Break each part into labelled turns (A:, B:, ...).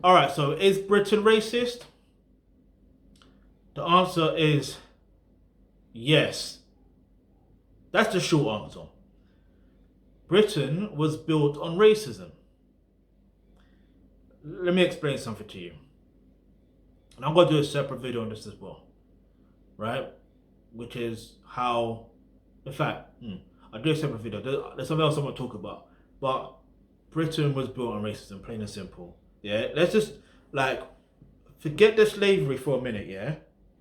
A: All right, so is Britain racist? The answer is yes. That's the short answer. Britain was built on racism. Let me explain something to you. And I'm going to do a separate video on this as well, right? Which is how, in fact, I'll do a separate video. There's something else I want to talk about. But Britain was built on racism, plain and simple. Yeah, let's just, like, forget the slavery for a minute, yeah?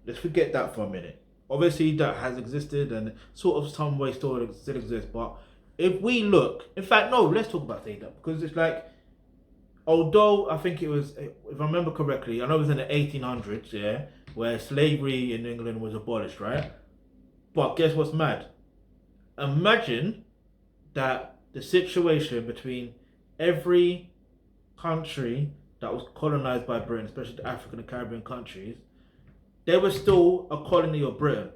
A: Let's forget that for a minute. Obviously, that has existed and sort of some way still exists. But if we look, in fact, no, let's talk about that because it's like, although I think it was, if I remember correctly, I know it was in the 1800s, yeah, where slavery in England was abolished, right? But guess what's mad? Imagine that the situation between every country that was colonized by Britain, especially the African and Caribbean countries, they were still a colony of Britain,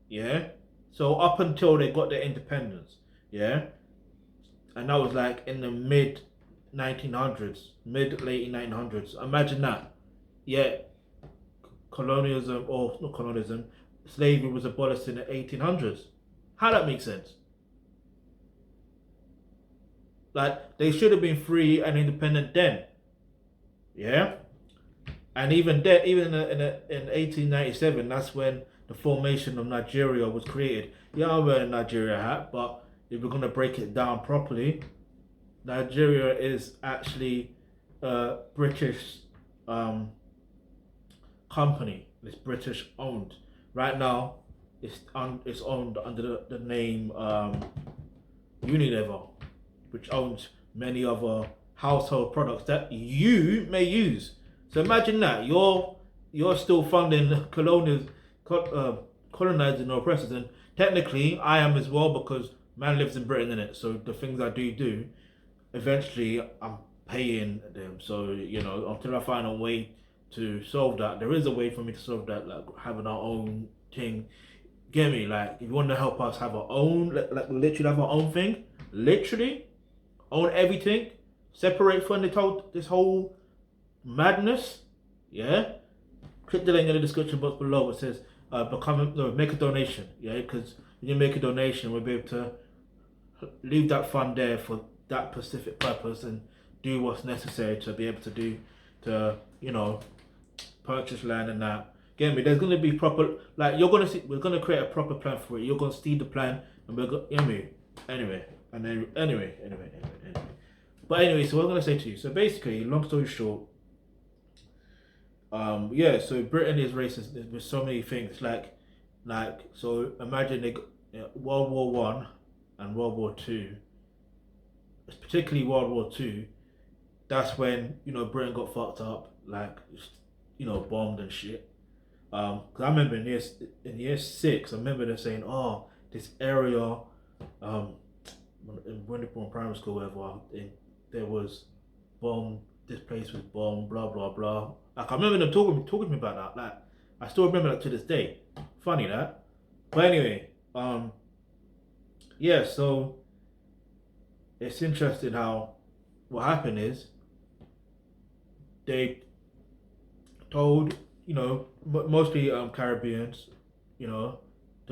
A: yeah? So up until they got their independence, yeah? And that was like in the mid 1900s, mid late 1900s. Imagine that. Yeah, colonialism, or not colonialism, slavery was abolished in the 1800s. How that makes sense? Like they should have been free and independent then. Yeah, and even then, even in 1897, that's when the formation of Nigeria was created. Yeah, I'm wearing a Nigeria hat, but if we're gonna break it down properly, Nigeria is actually a British company. It's British owned. Right now, it's owned under the name Unilever, which owns many other household products that you may use. So imagine that you're still funding colonizing or oppressors, and technically I am as well because man lives in Britain, in it. So the things I do, eventually I'm paying them. So until I find a way to solve that, there is a way for me to solve that, like having our own thing. Get me? Like if you want to help us have our own, like literally have our own thing, literally own everything, separate from this whole madness. Yeah, click the link in the description box below. It says make a donation. Yeah, because when you make a donation, we'll be able to leave that fund there for that specific purpose and do what's necessary to be able to do to purchase land and that. Get me? There's gonna be proper, like you're gonna see. We're gonna create a proper plan for it. You're gonna see the plan, and we're gonna. Get me? Anyway, and then anyway. But anyway, so what I'm gonna say to you. So basically, long story short, yeah. So Britain is racist with so many things. So imagine World War One and World War Two. Particularly World War Two. That's when Britain got fucked up, like bombed and shit. Cause I remember in year six, I remember them saying, "Oh, this area, when they were in primary school, whatever, there was bomb. This place was bombed. Blah blah blah." Like I remember them talking to me about that. Like I still remember that to this day. Funny that. But anyway, yeah. So it's interesting how what happened is they told mostly Caribbeans, to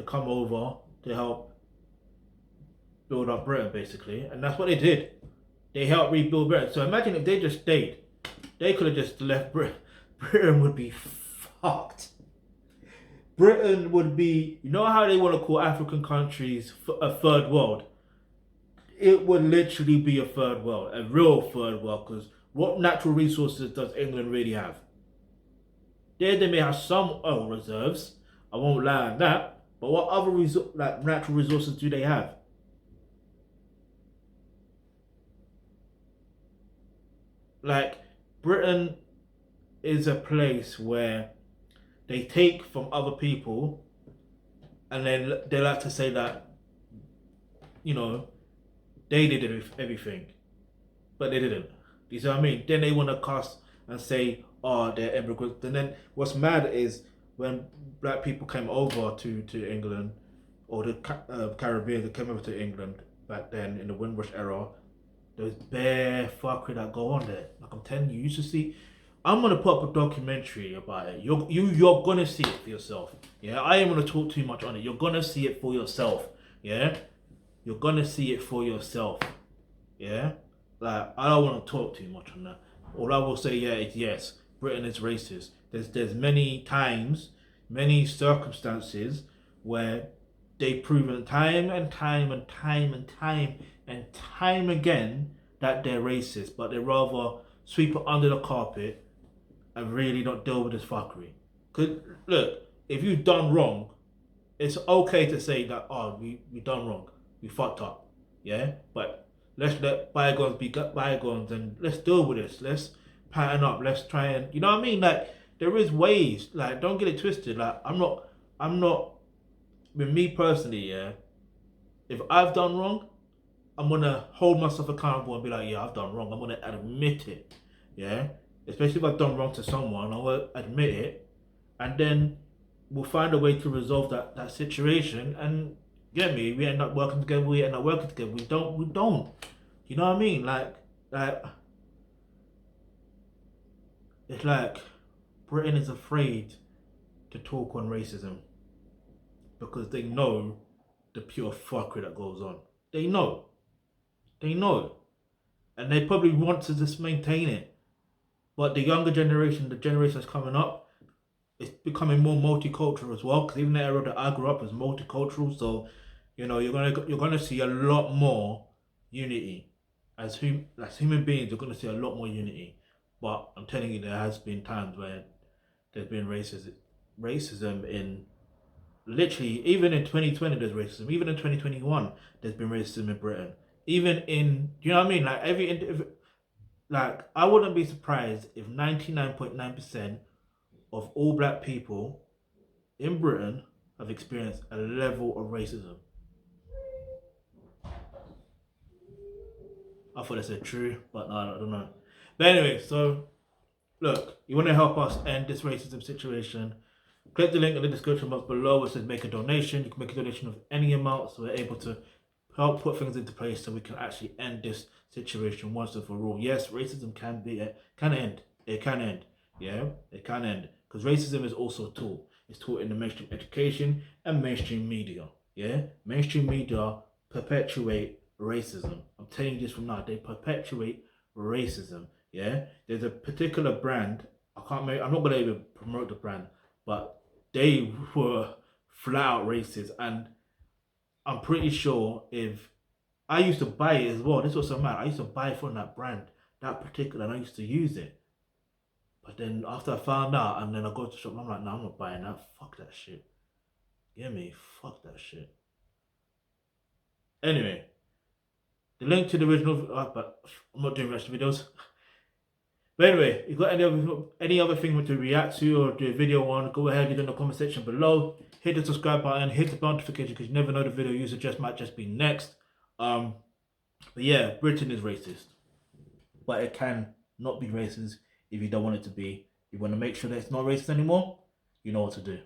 A: come over to help build up Britain basically, and that's what they did. They helped rebuild Britain. So imagine if they just stayed, they could have just left Britain. Britain would be fucked. Britain would be, how they want to call African countries a third world. It would literally be a third world, a real third world, because what natural resources does England really have? There they may have some oil reserves, I won't lie on that, but what other natural resources do they have? Like, Britain is a place where they take from other people and then they like to say that, they did everything, but they didn't. You see what I mean? Then they want to cast and say, "Oh, they're immigrants." And then what's mad is when black people came over to England, or the Caribbean that came over to England back then in the Windrush era, there was bare fuckery that go on there. Like I'm telling you, you used to see. I'm gonna put up a documentary about it. You're gonna see it for yourself. Yeah, I ain't gonna talk too much on it. You're gonna see it for yourself. Yeah, you're gonna see it for yourself. Yeah, like I don't want to talk too much on that. All I will say, yeah, is yes, Britain is racist. There's many times, many circumstances where they've proven time and time and time and time and time again that they're racist, but they rather sweep it under the carpet and really not deal with this fuckery. Cause look, if you've done wrong, it's okay to say that, oh, we done wrong, we fucked up, yeah. But let's let bygones be bygones and let's deal with this. Let's pattern up. Let's try and, you know what I mean. Like there is ways. Like don't get it twisted. Like I'm not. With me personally, yeah. If I've done wrong, I'm gonna hold myself accountable and be like, yeah, I've done wrong. I'm gonna admit it, yeah. Especially if I've done wrong to someone, I will admit it, and then we'll find a way to resolve that situation. And get me, we end up working together. We end up working together. We don't. You know what I mean? Like it's like Britain is afraid to talk on racism because they know the pure fuckery that goes on. They know. They know. And they probably want to just maintain it. But the younger generation, the generation that's coming up, it's becoming more multicultural as well. Because even the era that I grew up was multicultural, so you're gonna see a lot more unity. As human beings, you're gonna see a lot more unity. But I'm telling you, there has been times where there's been racism in literally, even in 2020 there's racism. Even in 2021 there's been racism in Britain. Even in, you know what I mean? Like I wouldn't be surprised if 99.9% of all black people in Britain have experienced a level of racism. I thought I said true, but no, I don't know. But anyway, so look, you want to help us end this racism situation? Click the link in the description box below where it says make a donation. You can make a donation of any amount so we're able to help put things into place so we can actually end this situation once and for all. Yes, racism can end. It can end. Yeah, it can end. Because racism is also taught. It's taught in the mainstream education and mainstream media. Yeah, mainstream media perpetuate racism. I'm telling you this from now. They perpetuate racism. Yeah, there's a particular brand. I'm not gonna even promote the brand, but they were flat out racist, and I'm pretty sure if I used to buy it as well. This was so mad. I used to buy from that brand, that particular, and I used to use it. But then after I found out, and then I go to the shop, I'm like, no, I'm not buying that. Fuck that shit. Get me? Fuck that shit. Anyway, the link to the original, but I'm not doing rest of videos. But anyway, if you've got any other thing to react to or do a video on, go ahead, leave it in the comment section below. Hit the subscribe button, hit the notification because you never know the video you suggest might just be next. But yeah, Britain is racist. But it can not be racist if you don't want it to be. You want to make sure that it's not racist anymore, you know what to do.